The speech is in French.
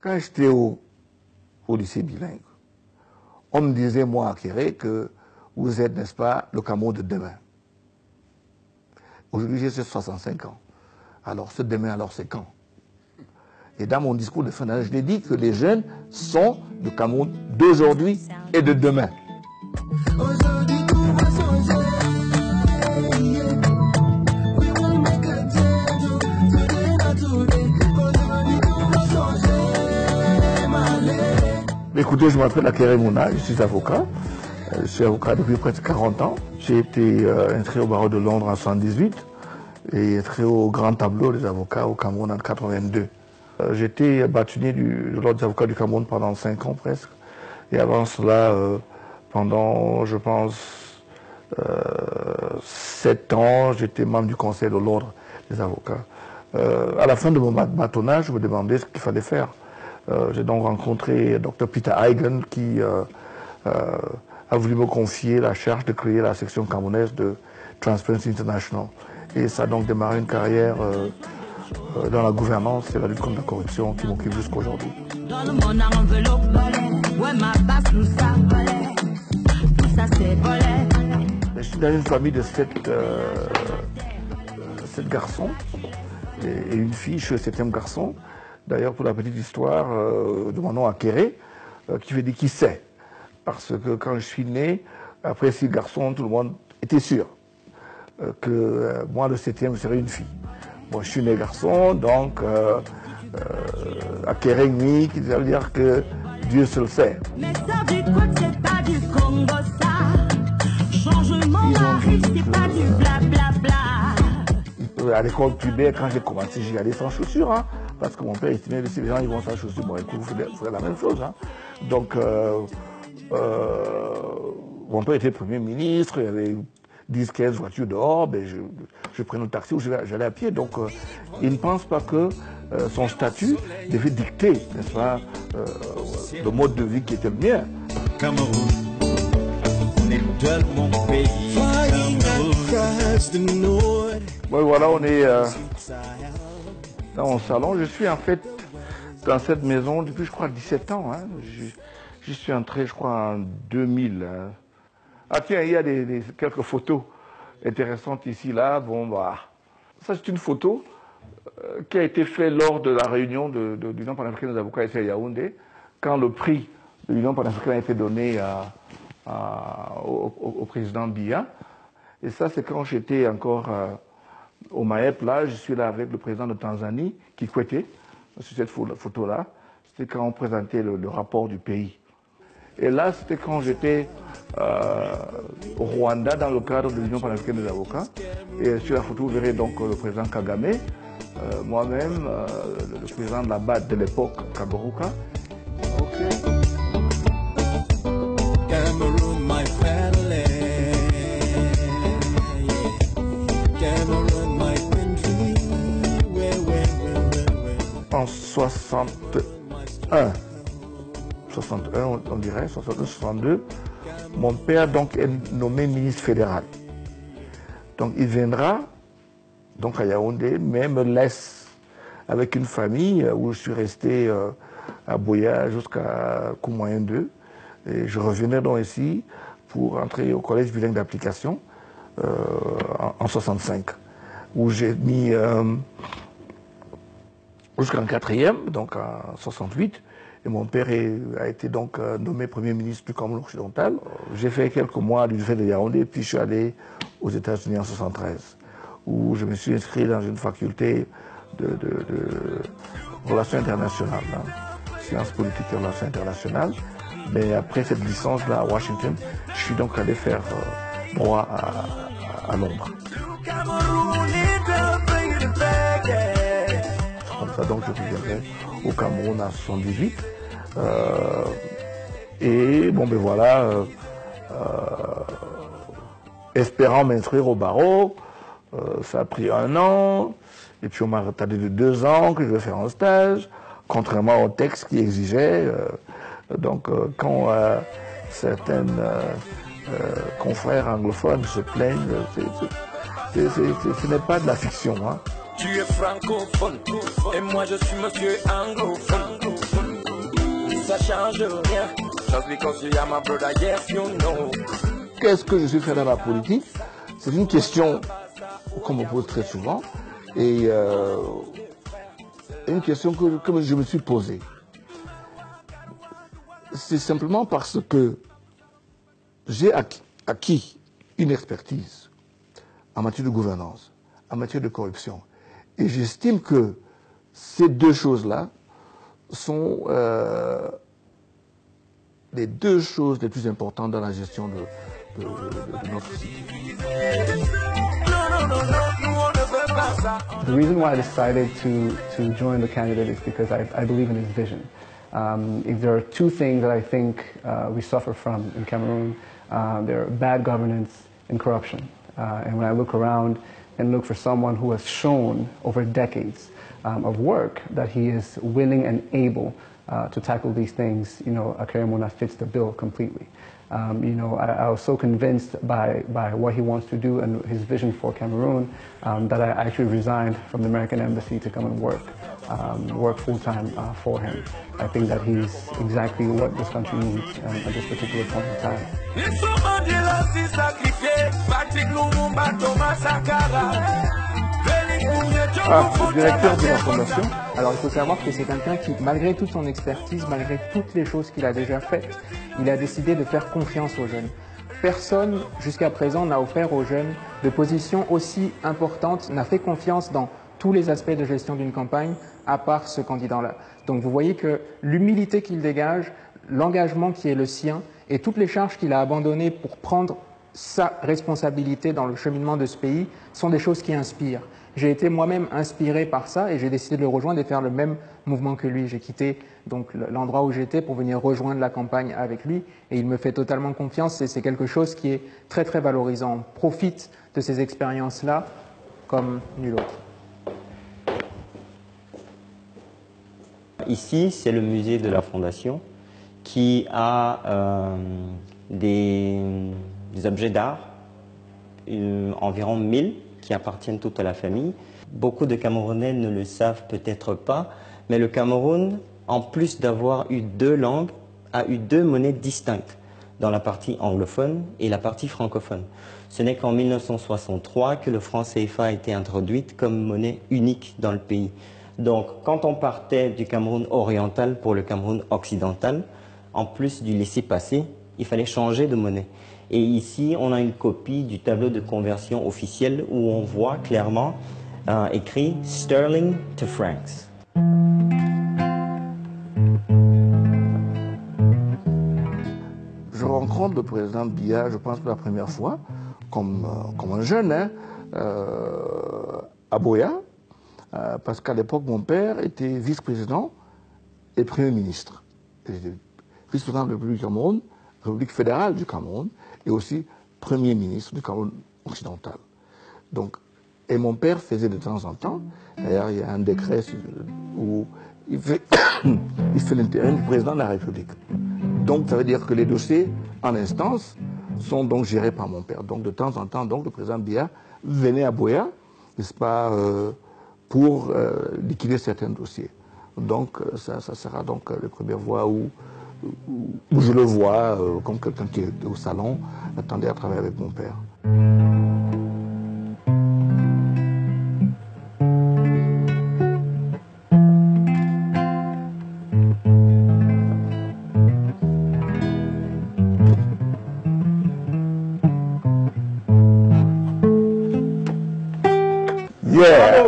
Quand j'étais au lycée bilingue, on me disait, moi, à Kéré, que vous êtes, n'est-ce pas, le Cameroun de demain. Aujourd'hui, j'ai 65 ans. Alors, ce demain, alors c'est quand? Et dans mon discours de fin d'année, je l'ai dit que les jeunes sont le Cameroun d'aujourd'hui et de demain. Aujourd'hui, tout va changer. Écoutez, je m'appelle Akere Mouna, je suis avocat. Je suis avocat depuis presque 40 ans. J'ai été inscrit au barreau de Londres en 1978 et inscrit au grand tableau des avocats au Cameroun en 1982. J'étais bâtonnier de l'ordre des avocats du Cameroun pendant 5 ans presque. Et avant cela, pendant, je pense, 7 ans, j'étais membre du conseil de l'ordre des avocats. À la fin de mon bâtonnage, je me demandais ce qu'il fallait faire. J'ai donc rencontré Dr Peter Eigen qui a voulu me confier la charge de créer la section camerounaise de Transparency International. Et ça a donc démarré une carrière dans la gouvernance et la lutte contre la corruption qui m'occupe jusqu'à aujourd'hui. Je suis dans une famille de 7 garçons et une fille, je suis le 7e garçon. D'ailleurs, pour la petite histoire de mon nom Akere, qui veut dire qui sait. Parce que quand je suis né, après 6 garçons, tout le monde était sûr que moi, le 7e, serais une fille. Bon, je suis né garçon, donc Akere Ngui, qui veut dire que Dieu se le sait. À l'école primaire, quand j'ai commencé, j'y allais sans chaussures, hein, parce que mon père estimait que si les gens ils vont sans chaussures, bon, écoute, vous ferez la même chose. Hein. Donc, mon père était Premier ministre, il y avait 10-15 voitures dehors, ben je prenais le taxi ou j'allais à pied. Donc, il ne pense pas que son statut devait dicter, n'est-ce pas, le mode de vie qui était le mien. Cameroun, on est de mon pays. Bon, voilà, on est dans mon salon. Je suis en fait dans cette maison depuis, je crois, 17 ans. Hein. J'y suis entré, je crois, en 2000. Hein. Ah tiens, il y a quelques photos intéressantes ici, là. Bon, bah, ça c'est une photo qui a été faite lors de la réunion de l'Union panafricaine des avocats ici à Yaoundé, quand le prix de l'Union panafricaine a été donné au président Biya. Et ça, c'est quand j'étais encore au MAEP, là, je suis là avec le président de Tanzanie, Kikwete, sur cette photo-là. C'était quand on présentait le rapport du pays. Et là, c'était quand j'étais au Rwanda, dans le cadre de l'Union panafricaine des avocats. Et sur la photo, vous verrez donc le président Kagame, moi-même, le président de la BAD de l'époque, Kaboruka. Cameroon, my family. Cameroon, my country. En 61, on dirait, 62, 62, mon père donc est nommé ministre fédéral. Donc il viendra donc à Yaoundé, mais me laisse avec une famille où je suis resté à Boya jusqu'à Koumoyen 2. Et je revenais donc ici pour entrer au collège bilingue d'application en 65, où j'ai mis jusqu'en 4e, donc en 68. Et mon père a été donc nommé Premier ministre du Cameroun occidental. J'ai fait quelques mois à l'université de Yaoundé, puis je suis allé aux États-Unis en 73, où je me suis inscrit dans une faculté de relations internationales, hein, sciences politiques et relations internationales. Mais après cette licence-là à Washington, je suis donc allé faire droit à Londres. Comme ça, donc, je reviendrai au Cameroun en 78. Et bon, ben voilà, espérant m'inscrire au barreau, ça a pris 1 an, et puis on m'a retardé de 2 ans que je vais faire un stage, contrairement au texte qui exigeait. Donc, quand certains confrères anglophones se plaignent, ce n'est pas de la fiction. Hein. Tu es francophone, et moi je suis monsieur anglophone. ça change rien. Just because you are my brother, yes, you know. Qu'est-ce que je suis fait dans la politique? C'est une question qu'on me pose très souvent et une question que je me suis posée. C'est simplement parce que j'ai acquis une expertise en matière de gouvernance, en matière de corruption. Et j'estime que ces deux choses-là sont les deux choses les plus importantes dans la gestion de notre société. The reason why I decided to join the candidate is because I believe in his vision. If there are two things that I think we suffer from in Cameroon, there are bad governance and corruption. And when I look around and look for someone who has shown over decades of work that he is willing and able to tackle these things, you know, Akarimona fits the bill completely. You know, I was so convinced by what he wants to do and his vision for Cameroon that I actually resigned from the American Embassy to come and work full-time for him. I think that he's exactly what this country needs at this particular point in time. Le directeur de la fondation. Alors il faut savoir que c'est quelqu'un qui, malgré toute son expertise, malgré toutes les choses qu'il a déjà faites, il a décidé de faire confiance aux jeunes. Personne, jusqu'à présent, n'a offert aux jeunes de positions aussi importantes, n'a fait confiance dans tous les aspects de gestion d'une campagne, à part ce candidat-là. Donc vous voyez que l'humilité qu'il dégage, l'engagement qui est le sien, et toutes les charges qu'il a abandonnées pour prendre sa responsabilité dans le cheminement de ce pays sont des choses qui inspirent. J'ai été moi-même inspiré par ça et j'ai décidé de le rejoindre et de faire le même mouvement que lui. J'ai quitté donc l'endroit où j'étais pour venir rejoindre la campagne avec lui et il me fait totalement confiance et c'est quelque chose qui est très très valorisant. On profite de ces expériences-là comme nul autre. Ici, c'est le musée de la Fondation qui a des objets d'art, environ 1000, qui appartiennent toutes à la famille. Beaucoup de Camerounais ne le savent peut-être pas, mais le Cameroun, en plus d'avoir eu deux langues, a eu deux monnaies distinctes dans la partie anglophone et la partie francophone. Ce n'est qu'en 1963 que le franc CFA a été introduite comme monnaie unique dans le pays. Donc, quand on partait du Cameroun oriental pour le Cameroun occidental, en plus du laissez-passer, il fallait changer de monnaie. Et ici, on a une copie du tableau de conversion officiel où on voit clairement écrit « Sterling to francs ». Je rencontre le président Biya, je pense pour la première fois, comme un jeune, hein, à Boya, parce qu'à l'époque, mon père était vice-président et Premier ministre. Vice-président de la République du Cameroun, République fédérale du Cameroun, et aussi Premier ministre du Cameroun occidental. Donc, et mon père faisait de temps en temps, d'ailleurs il y a un décret où il fait l'intérim du président de la République. Donc ça veut dire que les dossiers en instance sont donc gérés par mon père. Donc de temps en temps, donc, le président Biya venait à Boya, n'est-ce pas, pour liquider certains dossiers. Donc ça sera donc les premières fois où je le vois comme quelqu'un qui est au salon, attendait à travailler avec mon père. Yeah!